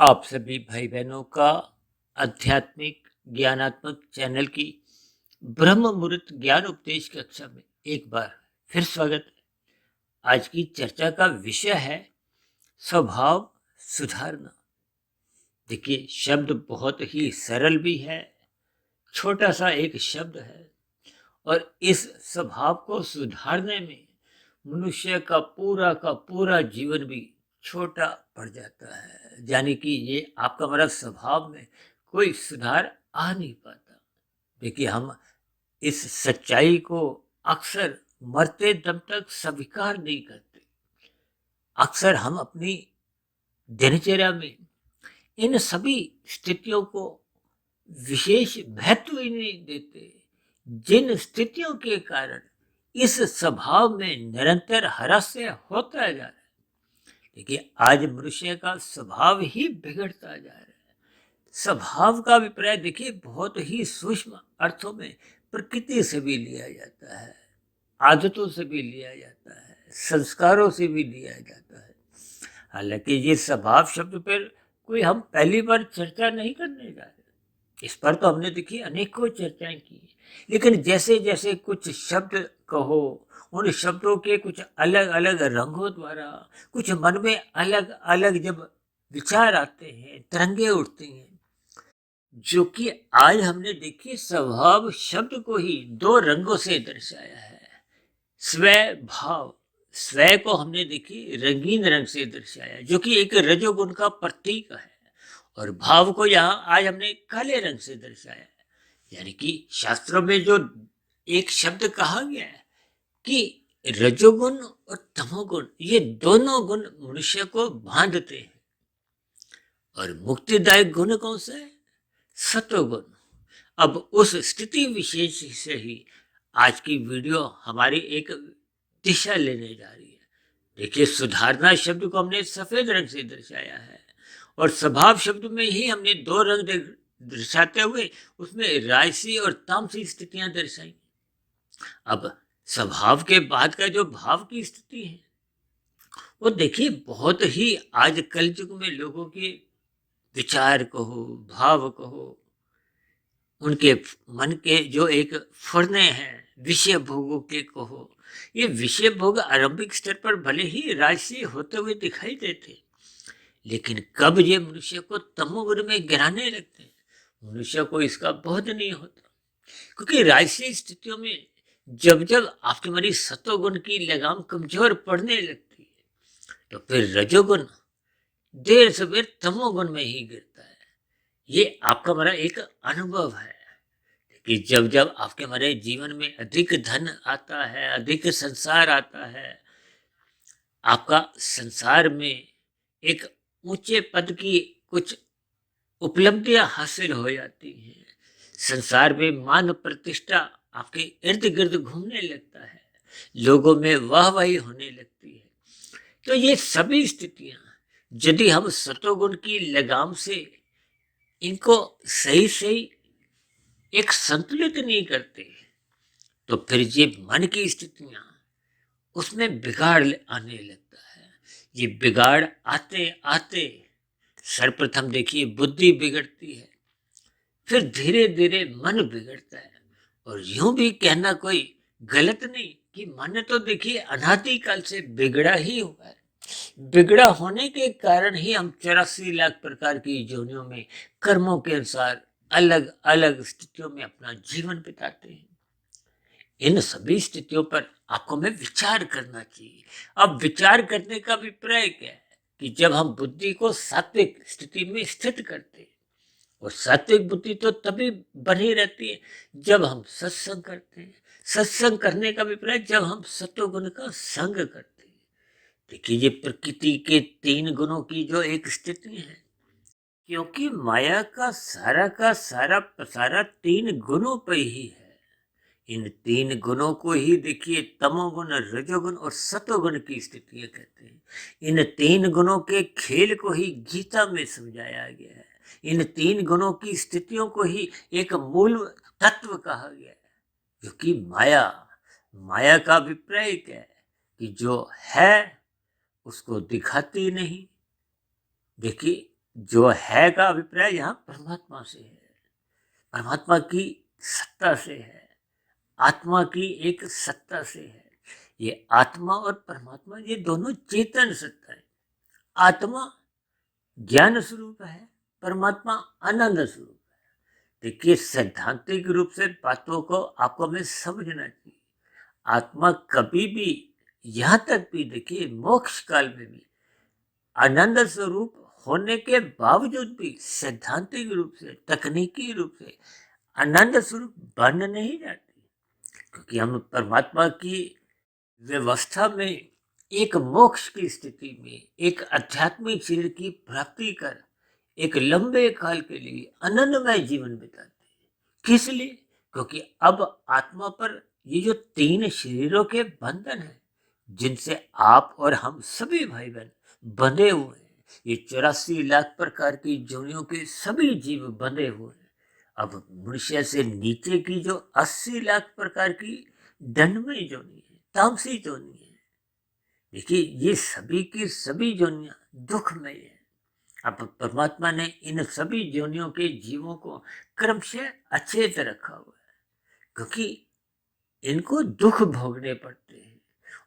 आप सभी भाई बहनों का आध्यात्मिक ज्ञानात्मक चैनल की ब्रह्म मुहूर्त ज्ञान उपदेश कक्षा में एक बार फिर स्वागत है। आज की चर्चा का विषय है स्वभाव सुधारना। देखिए, शब्द बहुत ही सरल भी है, छोटा सा एक शब्द है, और इस स्वभाव को सुधारने में मनुष्य का पूरा जीवन भी छोटा पड़ जाता है। यानी कि ये आपका हमारा स्वभाव में कोई सुधार आ नहीं पाता। देखिए, हम इस सच्चाई को अक्सर मरते दम तक स्वीकार नहीं करते। अक्सर हम अपनी दिनचर्या में इन सभी स्थितियों को विशेष महत्व ही नहीं देते, जिन स्थितियों के कारण इस स्वभाव में निरंतर ह्रास होता जा रहा है। देखिए, आज मनुष्य का स्वभाव ही बिगड़ता जा रहा है। स्वभाव का अभिप्राय देखिए बहुत ही सूक्ष्म अर्थों में प्रकृति से भी लिया जाता है, आदतों से भी लिया जाता है, संस्कारों से भी लिया जाता है। हालांकि ये स्वभाव शब्द पर कोई हम पहली बार चर्चा नहीं करने जा रहे। इस पर तो हमने देखिए अनेकों चर्चाएं की, लेकिन जैसे जैसे कुछ शब्द कहो, उन शब्दों के कुछ अलग अलग रंगों द्वारा कुछ मन में अलग अलग जब विचार आते हैं, तरंगे उठती हैं, जो कि आज हमने देखी स्वभाव शब्द को ही दो रंगों से दर्शाया है। स्व भाव, स्व को हमने देखी रंगीन रंग से दर्शाया, जो कि एक रजोगुण का प्रतीक है, और भाव को यहाँ आज हमने काले रंग से दर्शाया है। यानी कि शास्त्रों में जो एक शब्द कहा गया है कि रजोगुण और तमोगुण, ये दोनों गुण मनुष्य को बांधते हैं, और मुक्तिदायक गुण कौन सा है? सत्वगुण। अब उस स्थिति विशेष से ही आज की वीडियो हमारी एक दिशा लेने जा रही है। देखिए, सुधारना शब्द को हमने सफेद रंग से दर्शाया है, और स्वभाव शब्द में ही हमने दो रंग दर्शाते हुए उसमें राजसी और तामसी स्थितियां दर्शाई। अब स्वभाव के बाद का जो भाव की स्थिति है, वो देखिए बहुत ही आज कल युग में लोगों के विचार कहो, भाव कहो, उनके मन के जो एक फुरने हैं विषय भोगों के कहो, ये विषय भोग आरंभिक स्तर पर भले ही राजसी होते हुए दिखाई देते, लेकिन कब ये मनुष्य को तमोगुण में गिराने लगते हैं, मनुष्य को इसका बोध नहीं होता। क्योंकि राजसी स्थितियों में जब जब आपकी हमारी सतोगुण की लगाम कमजोर पड़ने लगती है, तो फिर रजोगुण देर सवेर तमोगुण में ही गिरता है। ये आपका हमारा एक अनुभव है कि जब जब आपके हमारे जीवन में अधिक धन आता है, अधिक संसार आता है, आपका संसार में एक ऊंचे पद की कुछ उपलब्धियां हासिल हो जाती हैं, संसार में मान प्रतिष्ठा आपके इर्द गिर्द घूमने लगता है, लोगों में वाहवाही होने लगती है, तो ये सभी स्थितियां यदि हम सतोगुण की लगाम से इनको सही सही एक संतुलित नहीं करते, तो फिर ये मन की स्थितियां उसमें बिगाड़ आने लगता है। ये बिगाड़ आते आते सर्वप्रथम देखिए बुद्धि बिगड़ती है, फिर धीरे धीरे मन बिगड़ता है। और यूं भी कहना कोई गलत नहीं कि मन तो देखिए अनादिकाल से बिगड़ा ही हुआ है। बिगड़ा होने के कारण ही हम 84 लाख प्रकार की योनियों में कर्मों के अनुसार अलग अलग स्थितियों में अपना जीवन बिताते हैं। इन सभी स्थितियों पर आपको में विचार करना चाहिए। अब विचार करने का अभिप्राय क्या है कि जब हम बुद्धि को सात्विक स्थिति में स्थित करते हैं, और सात्विक बुद्धि तो तभी बनी रहती है जब हम सत्संग करते हैं। सत्संग करने का अभिप्राय जब हम सत्वगुण का संग करते हैं। देखिए, ये प्रकृति के 3 गुणों की जो एक स्थिति है, क्योंकि माया का सारा पसारा 3 गुणों पर ही है। इन 3 गुणों को ही देखिए तमोगुण, रजोगुण और सतोगुण की स्थितियां कहते हैं। इन 3 गुणों के खेल को ही गीता में समझाया गया है। इन 3 गुणों की स्थितियों को ही एक मूल तत्व कहा गया है, जो कि माया। माया का अभिप्राय क्या है कि जो है उसको दिखाती नहीं। देखिए, जो है का अभिप्राय यहाँ परमात्मा से है, परमात्मा की सत्ता से है, आत्मा की एक सत्ता से है। ये आत्मा और परमात्मा ये दोनों चेतन सत्ता है। आत्मा ज्ञान स्वरूप है, परमात्मा आनंद स्वरूप है। देखिए, सैद्धांतिक रूप से बातों को आपको हमें समझना चाहिए। आत्मा कभी भी, यहाँ तक भी देखिए मोक्ष काल में भी आनंद स्वरूप होने के बावजूद भी सैद्धांतिक रूप से, तकनीकी रूप से आनंद स्वरूप बन नहीं जाती, क्योंकि हम परमात्मा की व्यवस्था में एक मोक्ष की स्थिति में एक आध्यात्मिक शरीर की प्राप्ति कर एक लंबे काल के लिए आनंदमय जीवन बिताते हैं। किस लिए? क्योंकि अब आत्मा पर ये जो तीन शरीरों के बंधन है, जिनसे आप और हम सभी भाई बहन बंधे हुए हैं, ये 84 लाख प्रकार की योनियों के सभी जीव बंधे हुए हैं। अब मनुष्य से नीचे की जो 80 लाख प्रकार की दंडमय योनि है, तामसी योनि है, देखिए ये सभी की सभी योनियां दुखमय है। अब परमात्मा ने इन सभी योनियों के जीवों को क्रमशः अचेत रखा हुआ है, क्योंकि इनको दुख भोगने पड़ते हैं।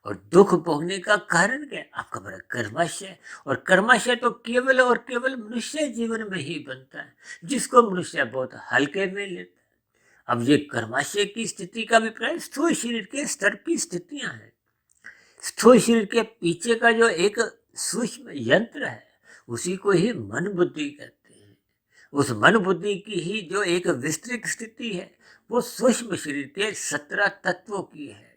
और दुख भोगने का कारण क्या है? आपका बड़ा कर्माशय। और कर्माशय तो केवल और केवल मनुष्य जीवन में ही बनता है, जिसको मनुष्य बहुत हल्के में लेता है। अब ये कर्माशय की स्थिति का अभिप्राय स्थूल शरीर के स्तर की स्थितियां हैं। स्थूल शरीर के पीछे का जो एक सूक्ष्म यंत्र है, उसी को ही मन बुद्धि कहते हैं। उस मन बुद्धि की ही जो एक विस्तृत स्थिति है, वो सूक्ष्म शरीर के 17 तत्वों की है।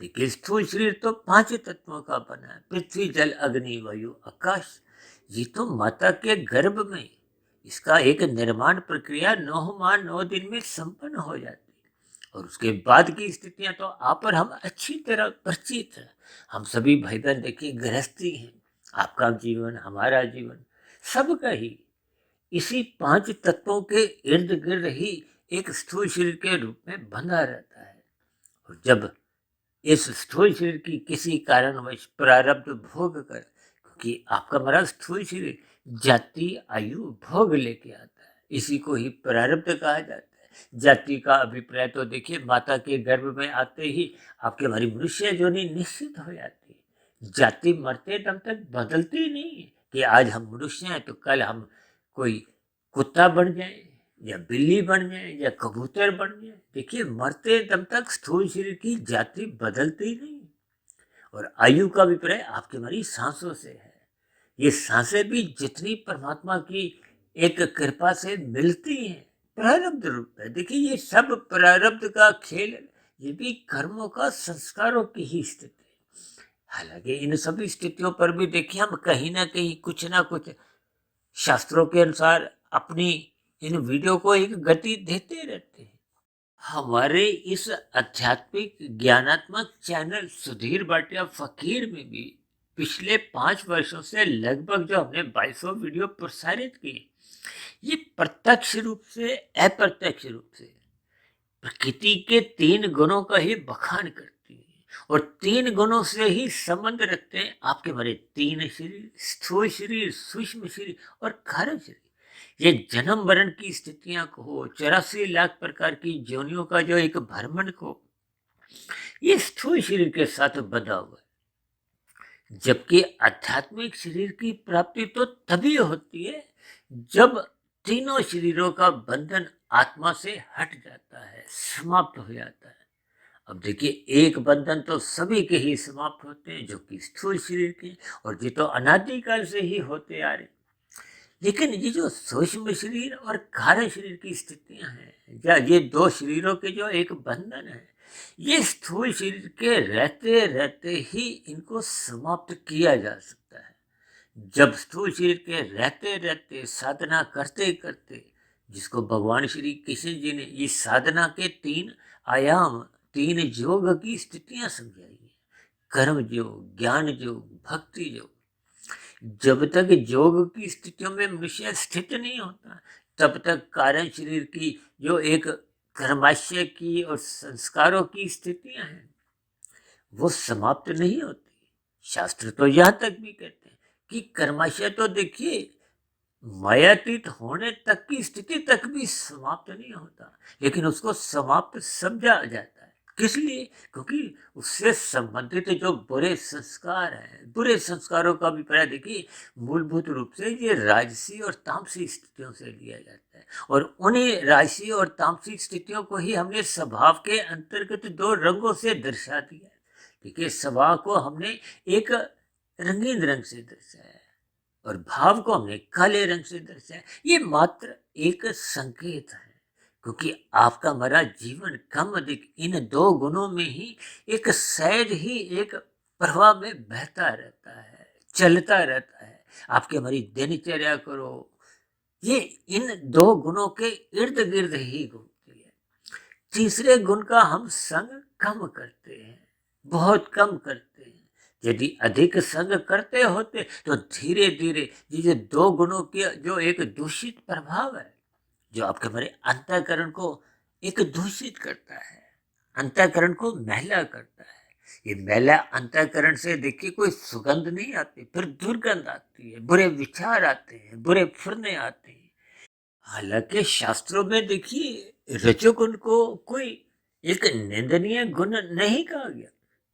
देखिए, स्थूल शरीर तो 5 तत्वों का बना है, पृथ्वी जल अग्नि वायु आकाश। ये तो माता के गर्भ में इसका एक निर्माण प्रक्रिया 9 माह 9 दिन में संपन्न हो जाती है। और उसके बाद की स्थितियां तो आप और हम अच्छी तरह परिचित हैं। हम सभी भाई बहन देखिए गृहस्थी हैं। आपका जीवन, हमारा जीवन, सबका ही इसी 5 तत्वों के इर्द गिर्द ही एक स्थूल शरीर के रूप में बंधा रहता है। और जब इस स्थूल शरीर की किसी कारणवश प्रारब्ध भोग कर, क्योंकि आपका हमारा स्थूल शरीर जाति आयु भोग लेके आता है, इसी को ही प्रारब्ध कहा जाता है। जाति का अभिप्राय तो देखिए, माता के गर्भ में आते ही आपकी हमारी मनुष्य योनि निश्चित हो जाती है। जाति मरते दम तक बदलती नहीं है कि आज हम मनुष्य हैं तो कल हम कोई कुत्ता बन जाए या बिल्ली बन जाए या कबूतर बन जाए। देखिए, मरते दम तक स्थूल शरीर की जाति बदलती नहीं। और आयु का अभिप्राय आपकी हमारी सांसों से है। ये सांसें भी जितनी परमात्मा की एक कृपा से मिलती हैं, प्रारब्ध रूप है। देखिए, ये सब प्रारब्ध का खेल, ये भी कर्मों का, संस्कारों की ही स्थिति है। हालांकि इन सभी स्थितियों पर भी देखिए, हम कहीं ना कुछ शास्त्रों के अनुसार अपनी इन वीडियो को एक गति देते रहते हैं। हमारे इस आध्यात्मिक ज्ञानात्मक चैनल सुधीर भाटिया फकीर में भी पिछले 5 वर्षों से लगभग जो हमने 2200 वीडियो प्रसारित किए, ये प्रत्यक्ष रूप से, अप्रत्यक्ष रूप से प्रकृति के 3 गुणों का ही बखान करती है। और 3 गुणों से ही संबंध रखते हैं आपके हमारे 3 शरीर, स्थूल शरीर, सूक्ष्म शरीर और कारण शरीर। ये जन्म मरण की स्थितियां को, 84 लाख प्रकार की योनियों का जो एक भ्रमण को, ये स्थूल शरीर के साथ बंधा हुआ है। जबकि आध्यात्मिक शरीर की प्राप्ति तो तभी होती है जब तीनों शरीरों का बंधन आत्मा से हट जाता है, समाप्त हो जाता है। अब देखिए, एक बंधन तो सभी के ही समाप्त होते हैं, जो कि स्थूल शरीर के, और ये तो अनादिकाल से ही होते आ रहे। लेकिन ये जो सूक्ष्म शरीर और कार्य शरीर की स्थितियां हैं, या ये 2 शरीरों के जो एक बंधन है, ये स्थूल शरीर के रहते रहते ही इनको समाप्त किया जा सकता है। जब स्थूल शरीर के रहते रहते, साधना करते करते, जिसको भगवान श्री कृष्ण जी ने ये साधना के 3 आयाम, 3 योग की स्थितियां समझाई है, कर्म योग, ज्ञान योग, भक्ति योग। जब तक योग की स्थितियों में मनुष्य स्थित नहीं होता, तब तक कारण शरीर की जो एक कर्माशय की और संस्कारों की स्थितियां हैं, वो समाप्त नहीं होती। शास्त्र तो यहाँ तक भी कहते हैं कि कर्माशय तो देखिए मायातीत होने तक की स्थिति तक भी समाप्त नहीं होता, लेकिन उसको समाप्त समझा जाता है। किस लिए? क्योंकि उससे संबंधित जो बुरे संस्कार हैं, बुरे संस्कारों का अभिप्राय देखिए मूलभूत रूप से ये राजसी और तामसी स्थितियों से लिया जाता है, और उन्हीं राजसी और तामसिक स्थितियों को ही हमने स्वभाव के अंतर्गत दो रंगों से दर्शा दिया है। देखिए स्वभाव को हमने एक रंगीन रंग से दर्शाया है और भाव को हमने काले रंग से दर्शाया। ये मात्र एक संकेत है, क्योंकि आपका हमारा जीवन कम अधिक इन दो गुणों में ही एक सहज ही एक प्रवाह में बहता रहता है, चलता रहता है। आपकी हमारी दिनचर्या करो, ये इन दो गुणों के इर्द गिर्द ही घूमती है। तीसरे गुण का हम संग कम करते हैं, बहुत कम करते हैं। यदि अधिक संग करते होते तो धीरे धीरे ये दो गुणों के जो एक दूषित प्रभाव है, जो आपके हमारे अंतःकरण को एक दूषित करता है, अंतःकरण को मैला करता है। ये मैला अंतःकरण से देखिए कोई सुगंध नहीं आती, फिर दुर्गंध आती है, बुरे विचार आते हैं, बुरे फुरने आते हैं। हालांकि शास्त्रों में देखिए रजोगुण को कोई एक निंदनीय गुण नहीं कहा गया,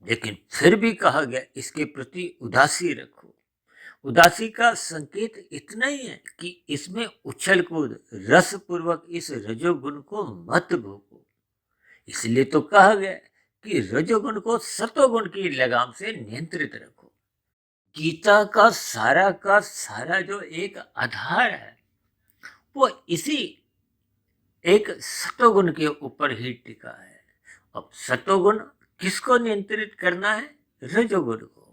लेकिन फिर भी कहा गया इसके प्रति उदासी रखो। उदासी का संकेत इतना ही है कि इसमें उछल कूद रस पूर्वक इस रजोगुण को मत भोगो। इसलिए तो कहा गया कि रजोगुण को सतोगुण की लगाम से नियंत्रित रखो। गीता का सारा जो एक आधार है वो इसी एक सतोगुण के ऊपर ही टिका है। अब सतोगुण किसको नियंत्रित करना है? रजोगुण को।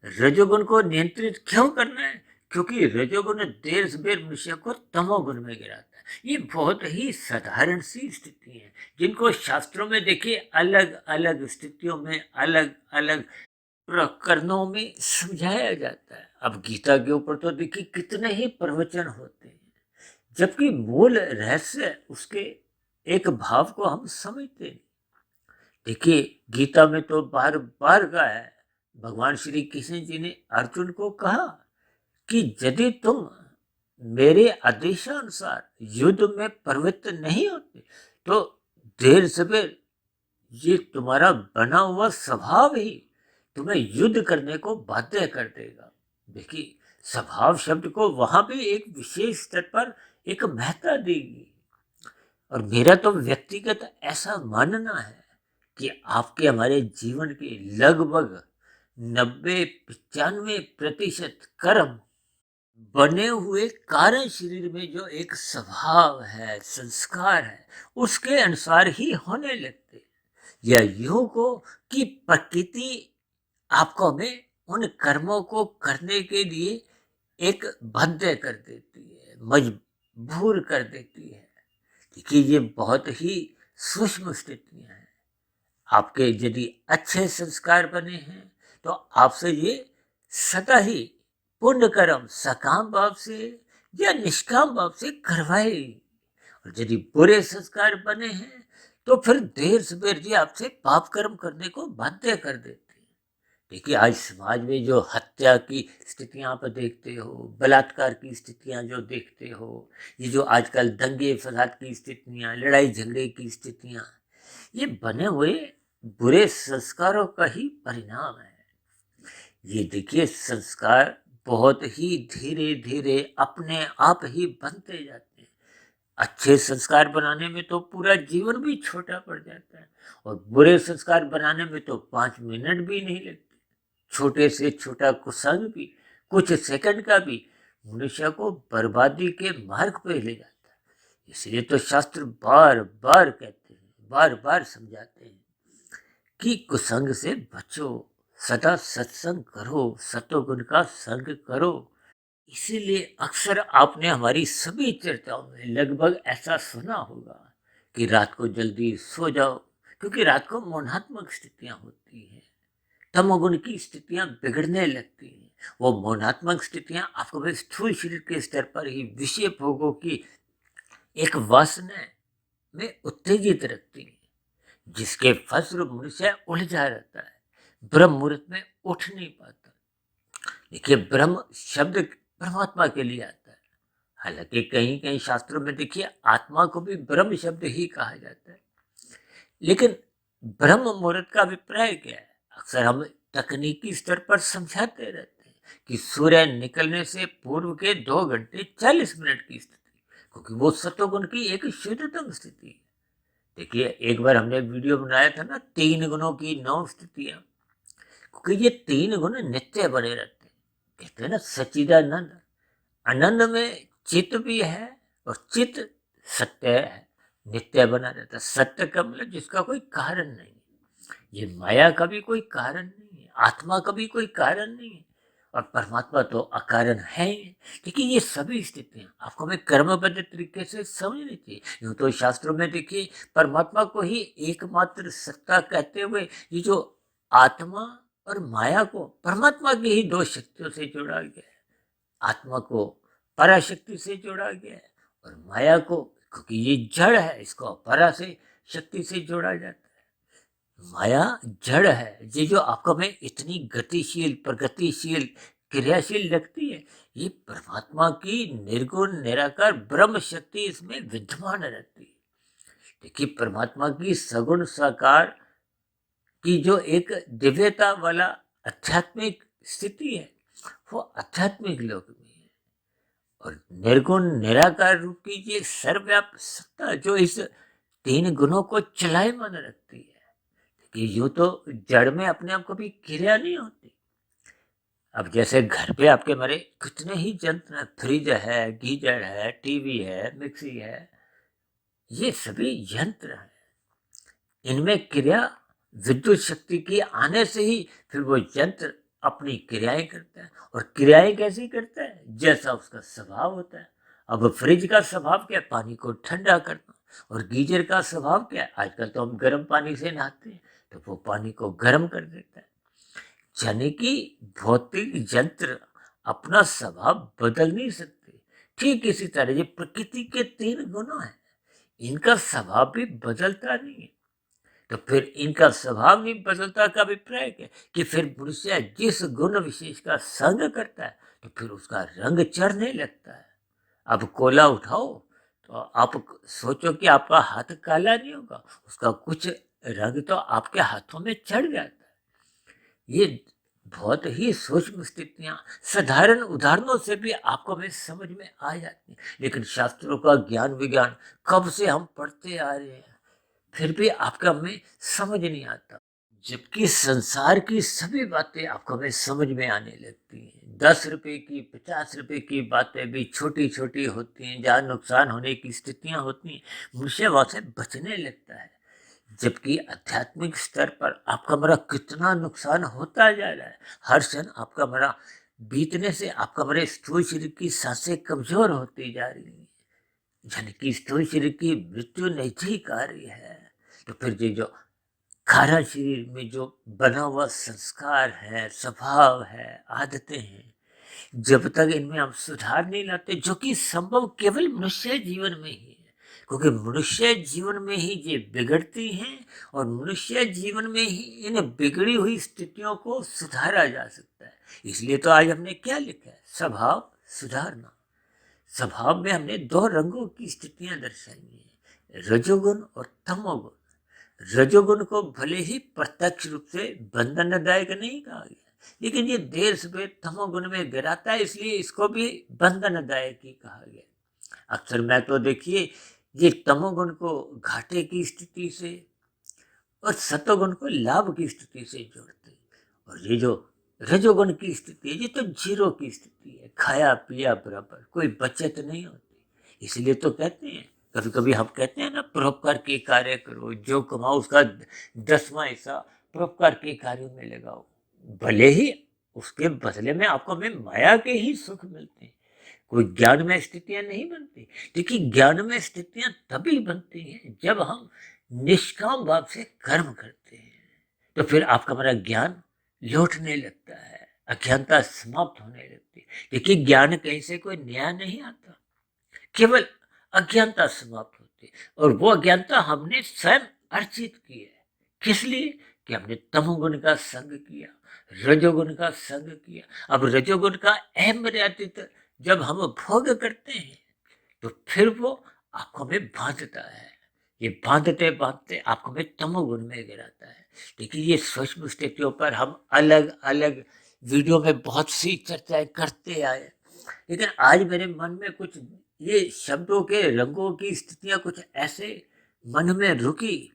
रजोगुण को नियंत्रित क्यों करना है? क्योंकि रजोगुण देर सबेर मनुष्य को तमोगुण में गिराता है। ये बहुत ही साधारण सी स्थिति है, जिनको शास्त्रों में देखिए अलग अलग स्थितियों में अलग अलग प्रकरणों में समझाया जाता है। अब गीता के ऊपर तो देखिए कितने ही प्रवचन होते हैं, जबकि मूल रहस्य उसके एक भाव को हम समझते नहीं। देखिए गीता में तो बार बार कहा है, भगवान श्री कृष्ण जी ने अर्जुन को कहा कि यदि तुम मेरे आदेशानुसार युद्ध में प्रवृत्त नहीं होते तो देर सवेर ये तुम्हारा बना हुआ स्वभाव ही तुम्हें युद्ध करने को बाध्य कर देगा। देखिए स्वभाव शब्द को वहां भी एक विशेष स्तर पर एक महत्ता देगी। और मेरा तो व्यक्तिगत ऐसा मानना है कि आपके हमारे जीवन के लगभग 90-95% कर्म बने हुए कारण शरीर में जो एक स्वभाव है, संस्कार है, उसके अनुसार ही होने लगते। यह योग हो कि प्रकृति आपको हमें उन कर्मों को करने के लिए एक बाध्य कर देती है, मजबूर कर देती है। देखिए ये बहुत ही सूक्ष्म स्थितियां हैं। आपके यदि अच्छे संस्कार बने हैं तो आपसे ये सदा ही पुण्य कर्म सकाम भाव से या निष्काम भाव से करवाए। और यदि बुरे संस्कार बने हैं तो फिर देर सबेर जी आपसे पाप कर्म करने को बाध्य कर देते हैं। देखिए आज समाज में जो हत्या की स्थितियां आप देखते हो, बलात्कार की स्थितियां जो देखते हो, ये जो आजकल दंगे फसाद की स्थितियां, लड़ाई झगड़े की स्थितियां, ये बने हुए बुरे संस्कारों का ही परिणाम है। ये देखिए संस्कार बहुत ही धीरे धीरे अपने आप ही बनते जाते हैं। अच्छे संस्कार बनाने में तो पूरा जीवन भी छोटा पड़ जाता है, और बुरे संस्कार बनाने में तो 5 मिनट भी नहीं लगते। छोटे से छोटा कुसंग भी कुछ सेकंड का भी मनुष्य को बर्बादी के मार्ग पे ले जाता है। इसलिए तो शास्त्र बार बार कहते हैं, बार बार समझाते हैं कि कुसंग से बचो, सदा सत्संग करो, सतोगुण का संग करो। इसीलिए अक्सर आपने हमारी सभी चर्चाओं में लगभग ऐसा सुना होगा कि रात को जल्दी सो जाओ, क्योंकि रात को मौनात्मक स्थितियां होती हैं, तमोगुण की स्थितियां बिगड़ने लगती हैं। वो मौनात्मक स्थितियां आपको स्थूल शरीर के स्तर पर ही विषय भोगों की एक वासना में उत्तेजित रखती है, जिसके फलस्वरूप मनुष्य उलझा रहता है, ब्रह्म मुहूर्त में उठ नहीं पाता। देखिए ब्रह्म शब्द परमात्मा के लिए आता है, हालांकि कहीं कहीं शास्त्रों में देखिए आत्मा को भी ब्रह्म शब्द ही कहा जाता है, लेकिन ब्रह्म मुहूर्त का अभिप्राय क्या है? अक्सर हम तकनीकी स्तर पर समझाते रहते हैं कि सूर्य निकलने से पूर्व के 2 घंटे 40 मिनट की स्थिति, क्योंकि वो सतोगुण की एक शुद्धतम स्थिति है। देखिए एक बार हमने वीडियो बनाया था ना, 3 गुणों की 9 स्थितियां, क्योंकि ये 3 गुण नित्य बने रहते हैं। कहते हैं ना सच्चिदानंद, आनंद में चित्त भी है और चित्त सत्य है, नित्य बना रहता है। सत्य का मतलब जिसका कोई कारण नहीं है। ये माया का भी कोई कारण नहीं है, आत्मा का भी कोई कारण नहीं है, और परमात्मा तो अकारण है ही। देखिए ये सभी स्थितियां आपको हमें कर्मबद्ध तरीके से समझनी चाहिए। यूं तो शास्त्रों में देखिए परमात्मा को ही एकमात्र सत्ता कहते हुए ये जो आत्मा और माया को परमात्मा की ही 2 शक्तियों से जोड़ा गया है। आत्मा को पराशक्ति से जोड़ा गया है, और माया को, क्योंकि ये जड़ है, इसको परा से शक्ति से जोड़ा जाता है। माया जड़ है, ये जो आपको में इतनी गतिशील प्रगतिशील क्रियाशील लगती है, ये परमात्मा की निर्गुण निराकार ब्रह्म शक्ति इसमें विद्यमान रहती है। देखिए परमात्मा की सगुण साकार की जो एक दिव्यता वाला आध्यात्मिक स्थिति है, वो आध्यात्मिक लोक में है। और निर्गुण निराकार रूप की ये सर्वव्यापक सत्ता जो इस 3 गुणों को चलायमान रखती है, कि यूं तो जड़ में अपने आप कभी क्रिया नहीं होती। अब जैसे घर पे आपके मेरे कितने ही यंत्र हैं, फ्रिज है, गीजर है, टीवी है, मिक्सी है, ये सभी यंत्र हैं। इनमें क्रिया विद्युत शक्ति की आने से ही फिर वो यंत्र अपनी क्रियाएं करता है, और क्रियाएं कैसी करता है जैसा उसका स्वभाव होता है। अब फ्रिज का स्वभाव क्या है? पानी को ठंडा करना। और गीजर का स्वभाव क्या है? आजकल तो हम गर्म पानी से नहाते हैं, तो वो पानी को गर्म कर देता है। यानी कि भौतिक यंत्र अपना स्वभाव बदल नहीं सकते। ठीक इसी तरह ये प्रकृति के 3 गुण हैं, इनका स्वभाव भी बदलता नहीं है। तो फिर इनका स्वभाव नहीं बदलता का अभिप्राय क्या? कि फिर मनुष्य जिस गुण विशेष का संग करता है, तो फिर उसका रंग चढ़ने लगता है। अब कोला उठाओ तो आप सोचो कि आपका हाथ काला नहीं होगा, उसका कुछ रंग तो आपके हाथों में चढ़ जाता है। ये बहुत ही सूक्ष्म स्थितियां साधारण उदाहरणों से भी आपको हमें समझ में आ जाती हैं, लेकिन शास्त्रों का ज्ञान विज्ञान कब से हम पढ़ते आ रहे हैं, फिर भी आपका हमें समझ नहीं आता। जबकि संसार की सभी बातें आपको हमें समझ में आने लगती हैं। 10 रुपए की 50 रुपए की बातें भी छोटी छोटी होती हैं, जहाँ नुकसान होने की स्थितियां होती हैं, मनुष्य वहां से बचने लगता है। जबकि आध्यात्मिक स्तर पर आपका मेरा कितना नुकसान होता जा रहा है। हर क्षण आपका मेरा बीतने से आपका मेरे स्थूल शरीर की सांसें कमजोर होती जा रही हैं, यानी कि स्थूल शरीर की मृत्यु नजदीक आ रही है। तो फिर ये जो खारा शरीर में जो बना हुआ संस्कार है, स्वभाव है, आदतें हैं, जब तक इनमें हम सुधार नहीं लाते, जो कि संभव केवल मनुष्य जीवन में ही है, क्योंकि मनुष्य जीवन में ही ये बिगड़ती हैं, और मनुष्य जीवन में ही इन बिगड़ी हुई स्थितियों को सुधारा जा सकता है। इसलिए तो आज हमने क्या लिखा है? स्वभाव सुधारना। स्वभाव में हमने 2 रंगों की स्थितियां दर्शाई हैं, रजोगुण और तमोगुण। रजोगुण को भले ही प्रत्यक्ष रूप से बंधनदायक नहीं कहा गया, लेकिन ये देर सवेर तमोगुण में गिराता है, इसलिए इसको भी बंधनदायक ही कहा गया। अक्सर मैं तो देखिए ये तमोगुण को घाटे की स्थिति से और सतोगुण को लाभ की स्थिति से जोड़ते हैं। और ये जो रजोगुण की स्थिति है, ये तो जीरो की स्थिति है, खाया पिया बराबर, कोई बचत नहीं होती। इसलिए तो कहते हैं, कभी कभी हम कहते हैं ना, परोपकार के कार्य करो, जो कमाओ उसका 10वां हिस्सा परोपकार के कार्यों में लगाओ। भले ही उसके बदले में आपको में माया के ही सुख मिलते हैं, कोई ज्ञान में स्थितियां नहीं बनती। देखिए ज्ञान में स्थितियां तभी बनती हैं जब हम निष्काम भाव से कर्म करते हैं, तो फिर आपका हमारा ज्ञान लौटने लगता है, अज्ञानता समाप्त होने लगती है। देखिए ज्ञान कहीं से कोई नया नहीं आता, केवल अज्ञानता समाप्त होती है, और वो अज्ञानता हमने स्वयं अर्जित की है। किस लिए? कि हमने तमोगुण का संग किया, रजोगुण का संग किया। अब रजोगुण का अमर्यादित जब हम भोग करते हैं, तो फिर वो आंखों में बांधता है। ये बांधते बांधते आंखों में तमोगुण में गिराता है। देखिए ये सूक्ष्म स्थितियों पर हम अलग अलग वीडियो में बहुत सी चर्चाएं करते आए, लेकिन आज मेरे मन में कुछ ये शब्दों के रंगों की स्थितियां कुछ ऐसे मन में रुकी,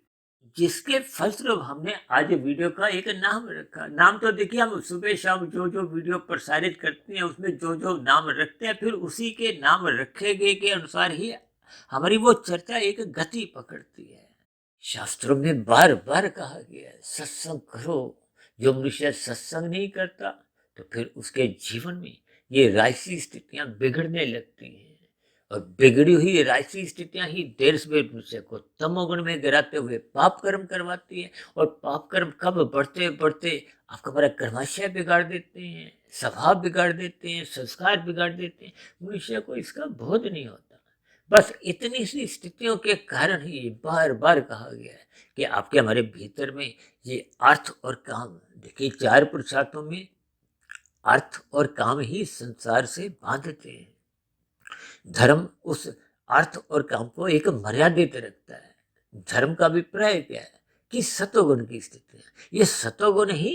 जिसके फलस्वरूप हमने आज वीडियो का एक नाम रखा। नाम तो देखिए हम सुबह शाम जो जो वीडियो प्रसारित करते हैं उसमें जो जो नाम रखते हैं, फिर उसी के नाम रखे गए के अनुसार ही हमारी वो चर्चा एक गति पकड़ती है। शास्त्रों में बार बार कहा गया है सत्संग करो। जो मनुष्य सत्संग नहीं करता तो फिर उसके जीवन में ये राजसी स्थितियां बिगड़ने लगती हैं, और बिगड़ी हुई राजसी स्थितियां ही देर सवेर मनुष्य को तमोगुण में गिराते हुए पाप कर्म करवाती है। और पाप कर्म कब बढ़ते बढ़ते आपका हमारा कर्माशय बिगाड़ देते हैं, स्वभाव बिगाड़ देते हैं, संस्कार बिगाड़ देते हैं। मनुष्य को इसका बोध नहीं होता। बस इतनी सी स्थितियों के कारण ही बार बार कहा गया है कि आपके हमारे भीतर में ये अर्थ और काम, देखिए 4 पुरुषार्थों में अर्थ और काम ही संसार से बांधते हैं। धर्म उस अर्थ और काम को एक मर्यादित रखता है। धर्म का अभिप्राय क्या है कि सतोगुण की स्थिति है। ये सतोगुण ही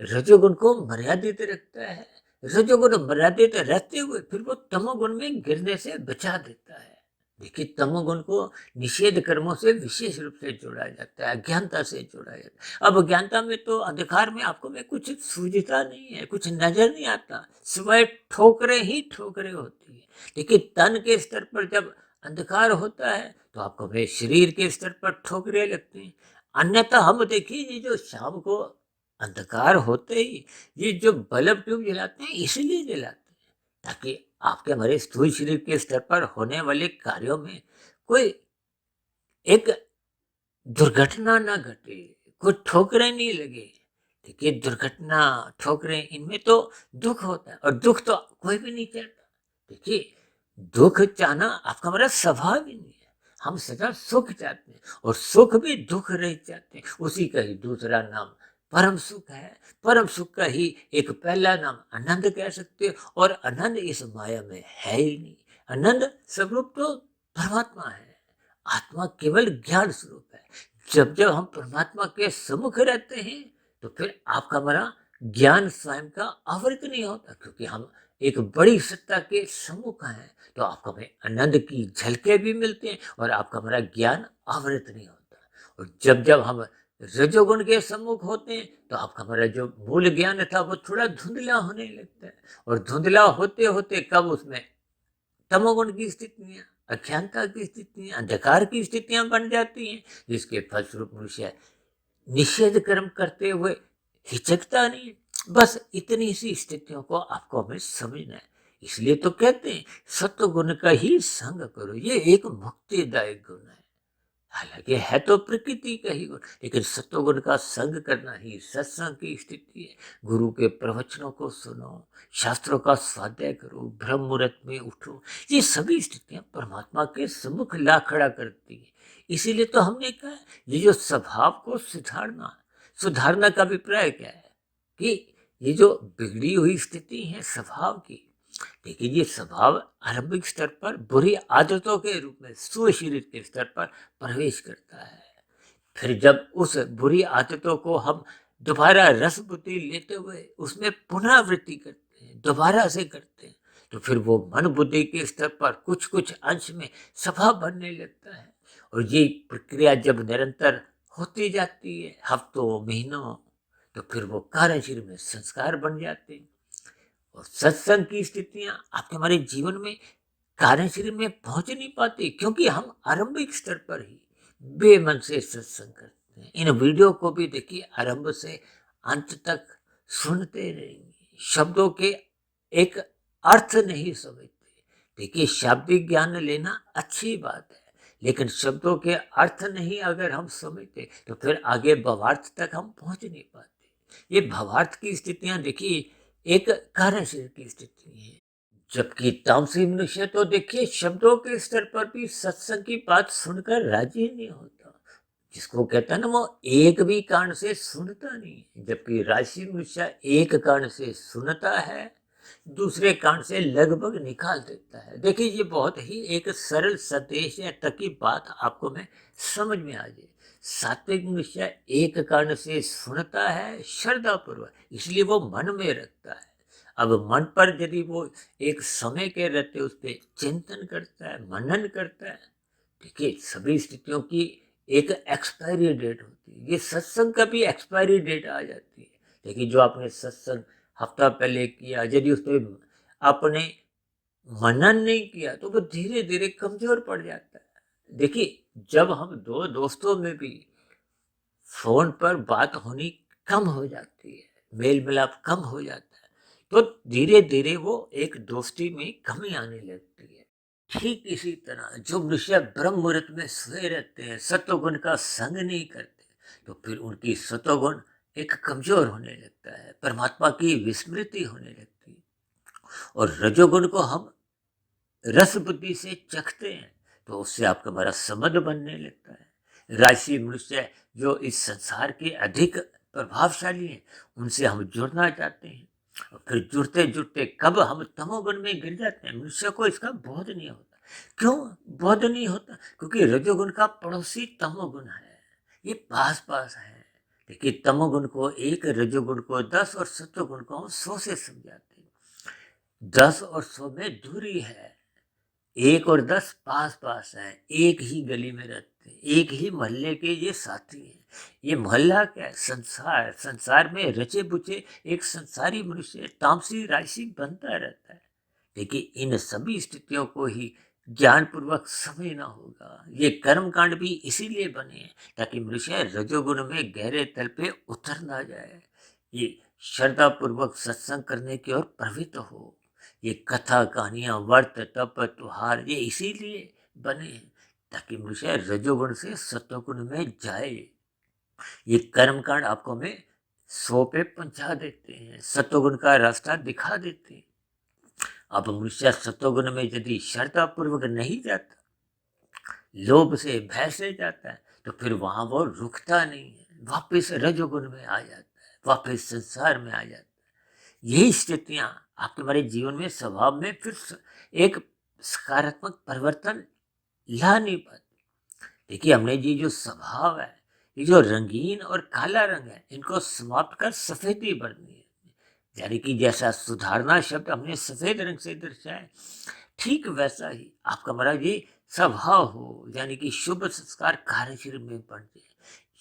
रजोगुण को मर्यादित रखता है। रजोगुण मर्यादित रहते हुए फिर वो तमोगुण में गिरने से बचा देता है। देखिए तमोगुण को निषेध कर्मों से विशेष रूप से जोड़ा जाता है, अज्ञानता से जोड़ा जाता है। अब अज्ञानता में तो अंधकार में आपको में कुछ सूझता नहीं है, कुछ नजर नहीं आता, सिवाय ठोकरें ही ठोकरें होती है। देखिए तन के स्तर पर जब अंधकार होता है तो आपको में शरीर के स्तर पर ठोकरें लगती हैं। अन्यथा हम देखिए ये जो शाम को अंधकार होते ही ये जो बल्ब ट्यूब जलाते हैं इसलिए जलाते हैं ताकि आपके हमारे स्थूल शरीर के स्तर पर होने वाले कार्यों में कोई एक दुर्घटना ना घटे, कोई ठोकरें नहीं लगे। देखिए दुर्घटना ठोकरें इनमें तो दुख होता है, और दुख तो कोई भी नहीं चाहता। देखिए दुख चाहना आपका हमारा स्वभाव ही नहीं है। हम सदा सुख चाहते हैं, और सुख भी दुख रहित चाहते हैं। उसी का ही दूसरा नाम परम सुख है। परम सुख का ही एक पहला नाम आनंद कह सकते हो, और आनंद इस माया में है ही नहीं। आनंद स्वरूप तो परमात्मा है। आत्मा केवल ज्ञान स्वरूप है। जब जब हम परमात्मा के सम्मुख रहते हैं तो फिर आपका हमारा ज्ञान स्वयं का आवृत नहीं होता, क्योंकि हम एक बड़ी सत्ता के सम्मुख हैं। तो आपको हमें आनंद की झलकें भी मिलती हैं, और आपका हमारा ज्ञान आवृत नहीं होता। और जब जब हम रजोगुण के सम्मुख होते हैं तो आपका हमारा जो मूल ज्ञान था वो थोड़ा धुंधला होने लगता है, और धुंधला होते होते कब उसमें तमोगुण की स्थितियां, अज्ञानता की स्थितियां, अंधकार की स्थितियां बन जाती हैं, जिसके फलस्वरूप मनुष्य निषेध कर्म करते हुए हिचकता नहीं है। बस इतनी सी स्थितियों को आपको हमें समझना है। इसलिए तो कहते हैं सत्वगुण का ही संग करो, ये एक मुक्तिदायक गुण है। हालांकि है तो प्रकृति का ही गुण, लेकिन सत्वगुण का संग करना ही सत्संग की स्थिति है। गुरु के प्रवचनों को सुनो, शास्त्रों का स्वाध्याय करो, ब्रह्म मुहूर्त में उठो। ये सभी स्थितियां परमात्मा के सम्मुख ला खड़ा करती है। इसीलिए तो हमने कहा ये जो स्वभाव को सुधारना, सुधारना का अभिप्राय क्या है कि ये जो बिगड़ी हुई स्थिति है स्वभाव की, देखिए ये स्वभाव आरंभिक स्तर पर बुरी आदतों के रूप में स्थूल शरीर के स्तर पर प्रवेश करता है। फिर जब उस बुरी आदतों को हम दोबारा रस बुद्धि लेते हुए उसमें पुनरावृत्ति करते हैं, दोबारा से करते हैं, तो फिर वो मन बुद्धि के स्तर पर कुछ कुछ अंश में स्वभाव बनने लगता है। और ये प्रक्रिया जब निरंतर होती जाती है हफ्तों महीनों, तो फिर वो कार्य शरीर में संस्कार बन जाते हैं। और सत्संग की स्थितियां आपके हमारे जीवन में कार्य शरीर में पहुंच नहीं पाती, क्योंकि हम आरंभिक स्तर पर ही बेमन से सत्संग करते हैं। इन वीडियो को भी देखिए आरंभ से अंत तक सुनते रहेंगे, शब्दों के एक अर्थ नहीं समझते। देखिए शाब्दिक ज्ञान लेना अच्छी बात है, लेकिन शब्दों के अर्थ नहीं अगर हम समझते तो फिर आगे भावार्थ तक हम पहुंच नहीं पाते। ये भावार्थ की स्थितियां देखिए एक कार्य शरीर की स्थिति है, जबकि तामसी मनुष्य तो देखिए शब्दों के स्तर पर भी सत्संग की बात सुनकर राजी नहीं होता। जिसको कहता है ना वो एक भी कान से सुनता नहीं है, जबकि राशि मनुष्य एक कान से सुनता है, दूसरे कान से लगभग निकाल देता है। देखिए, ये बहुत ही एक सरल संदेश है ताकि बात आपको में समझ में आ जाए। सात्विक मनुष्य एक कान से सुनता है श्रद्धा पूर्वक, इसलिए वो मन में रखता है। अब मन पर यदि वो एक समय के रहते उस पर चिंतन करता है, मनन करता है। देखिए, सभी स्थितियों की एक एक्सपायरी डेट होती है। ये सत्संग का भी एक्सपायरी डेट आ जाती है। देखिए, जो आपने सत्संग हफ्ता पहले किया, यदि उस पर आपने मनन नहीं किया तो वो धीरे धीरे कमजोर पड़ जाता है। देखिए, जब हम दो दोस्तों में भी फोन पर बात होनी कम हो जाती है, मेल मिलाप कम हो जाता है, तो धीरे धीरे वो एक दोस्ती में कमी आने लगती है। ठीक इसी तरह जो मनुष्य ब्रह्म मुहूर्त में सोए रहते हैं, सत्वगुण का संग नहीं करते, तो फिर उनकी सत्वगुण एक कमजोर होने लगता है, परमात्मा की विस्मृति होने लगती है। और रजोगुण को हम रस बुद्धि से चखते हैं, तो उससे आपका बड़ा संबंध बनने लगता है। राशि मनुष्य जो इस संसार के अधिक प्रभावशाली हैं, उनसे हम जुड़ना चाहते हैं, और फिर जुड़ते जुड़ते कब हम तमोगुण में गिर जाते हैं। मनुष्य को इसका बोध नहीं होता। क्यों बोध नहीं होता? क्योंकि रजोगुण का पड़ोसी तमोगुण है, ये पास पास है। देखिए, तमोगुण को एक, रजोगुण को 10 और सत्वगुण को हम 100 से समझाते हैं। 10 और 100 में दूरी है, 1 और 10 पास पास है, एक ही गली में रहते हैं, एक ही मोहल्ले के ये साथी हैं। ये मोहल्ला क्या है? संसार। संसार में रचे बुचे एक संसारी मनुष्य तामसी राशि बनता रहता है। देखिए, इन सभी स्थितियों को ही ज्ञान पूर्वक समझना होगा। ये कर्म कांड भी इसीलिए बने हैं ताकि मनुष्य रजोगुण में गहरे तल पे उतर ना जाए। ये श्रद्धा पूर्वक सत्संग करने की ओर प्रवृत्त हो। ये कथा कहानियां, व्रत तप त्योहार, ये इसीलिए बने हैं ताकि मनुष्य रजोगुण से सत्वगुण में जाए। ये कर्म कांड आपको में 100 पे पहुंचा देते हैं, सत्वगुण का रास्ता दिखा देते हैं। अब मनुष्य सत्वगुण में यदि श्रद्धा पूर्वक नहीं जाता, लोभ से भय से जाता है, तो फिर वहां वो रुकता नहीं है, वापस रजोगुण में आ जाता है, वापस संसार में आ जाता है। यही स्थितियां आपके हमारे जीवन में स्वभाव में फिर एक सकारात्मक परिवर्तन ला नहीं पाती। देखिए, हमने ये जो स्वभाव है, ये जो रंगीन और काला रंग है, इनको समाप्त कर सफेदी भरनी है। यानी कि जैसा सुधारना शब्द हमने सफेद रंग से दर्शाया, ठीक वैसा ही आपका हमारा ये स्वभाव हो, यानी कि शुभ संस्कार कार्यशील में बन जाए।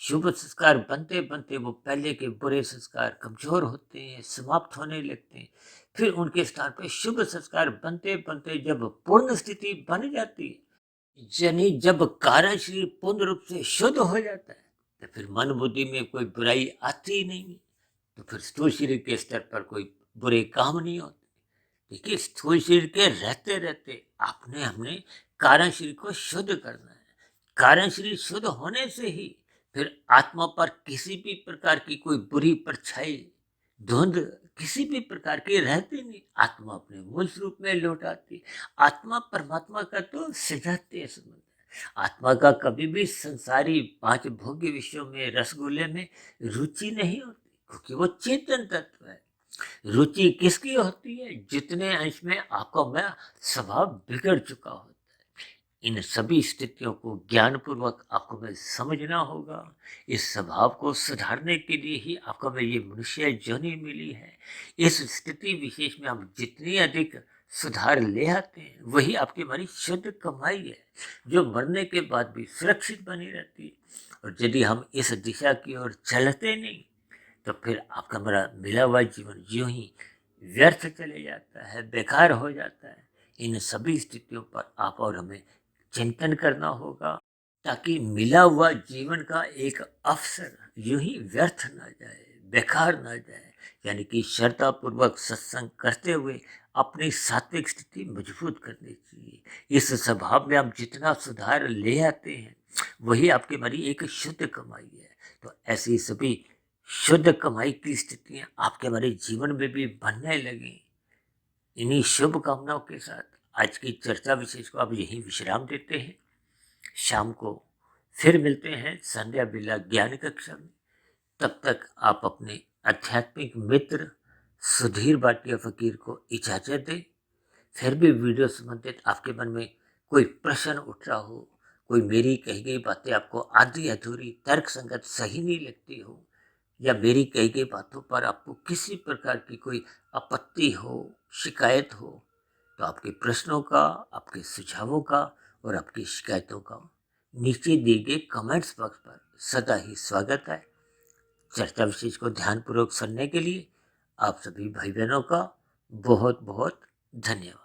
शुभ संस्कार बनते बनते वो पहले के बुरे संस्कार कमजोर होते हैं, समाप्त होने लगते हैं। फिर उनके स्थान पर शुभ संस्कार बनते बनते जब पूर्ण स्थिति बन जाती है, यानी जब कार्यशील पूर्ण रूप से शुद्ध हो जाता है, तो फिर मन बुद्धि में कोई बुराई आती ही नहीं है। तो फिर स्थूल शरीर के स्तर पर कोई बुरे काम नहीं होते। देखिए, स्थूल शरीर के रहते रहते आपने हमने कारण शरीर को शुद्ध करना है। कारण शरीर शुद्ध होने से ही फिर आत्मा पर किसी भी प्रकार की कोई बुरी परछाई, धुंध किसी भी प्रकार की रहती नहीं। आत्मा अपने मूल स्वरूप में लौट आती। आत्मा परमात्मा का तो सजातीय संबंध है। आत्मा का कभी भी संसारी 5 भोग्य विषयों में, रसगुल्ले में रुचि नहीं होती, क्योंकि वो चेतन तत्व है। रुचि किसकी होती है? जितने अंश में आपका मैं स्वभाव बिगड़ चुका होता है। इन सभी स्थितियों को ज्ञान पूर्वक आपको मैं समझना होगा। इस स्वभाव को सुधारने के लिए ही आपको मैं ये मनुष्य जोनी मिली है। इस स्थिति विशेष में हम जितनी अधिक सुधार ले आते हैं, वही आपकी हमारी शुद्ध कमाई है, जो मरने के बाद भी सुरक्षित बनी रहती है। और यदि हम इस दिशा की ओर चलते नहीं, तो फिर आपका मेरा मिला हुआ जीवन यूं ही व्यर्थ चले जाता है, बेकार हो जाता है। इन सभी स्थितियों पर आप और हमें चिंतन करना होगा, ताकि मिला हुआ जीवन का एक अवसर यूं ही व्यर्थ ना जाए, बेकार ना जाए। यानी कि श्रद्धा पूर्वक सत्संग करते हुए अपनी सात्विक स्थिति मजबूत करनी चाहिए। इस स्वभाव में आप जितना सुधार ले आते हैं, वही आपकी हमारी एक शुद्ध कमाई है। तो ऐसी सभी शुद्ध कमाई की स्थितियां आपके हमारे जीवन में भी बनने लगी। इन्हीं शुभ कामनाओं के साथ आज की चर्चा विशेष को आप यहीं विश्राम देते हैं। शाम को फिर मिलते हैं संध्या बेला ज्ञान कक्षा में। तब तक आप अपने आध्यात्मिक मित्र सुधीर भाटिया फकीर को इजाजत दे। फिर भी वीडियो संबंधित आपके मन में कोई प्रश्न उठ रहा हो, कोई मेरी कही गई बातें आपको आधी अधूरी तर्क संगत सही नहीं लगती हो, या मेरी कही गई बातों पर आपको किसी प्रकार की कोई आपत्ति हो, शिकायत हो, तो आपके प्रश्नों का, आपके सुझावों का और आपकी शिकायतों का नीचे दिए गए कमेंट्स बॉक्स पर सदा ही स्वागत है। चर्चा विशेष को ध्यानपूर्वक सुनने के लिए आप सभी भाई बहनों का बहुत बहुत धन्यवाद।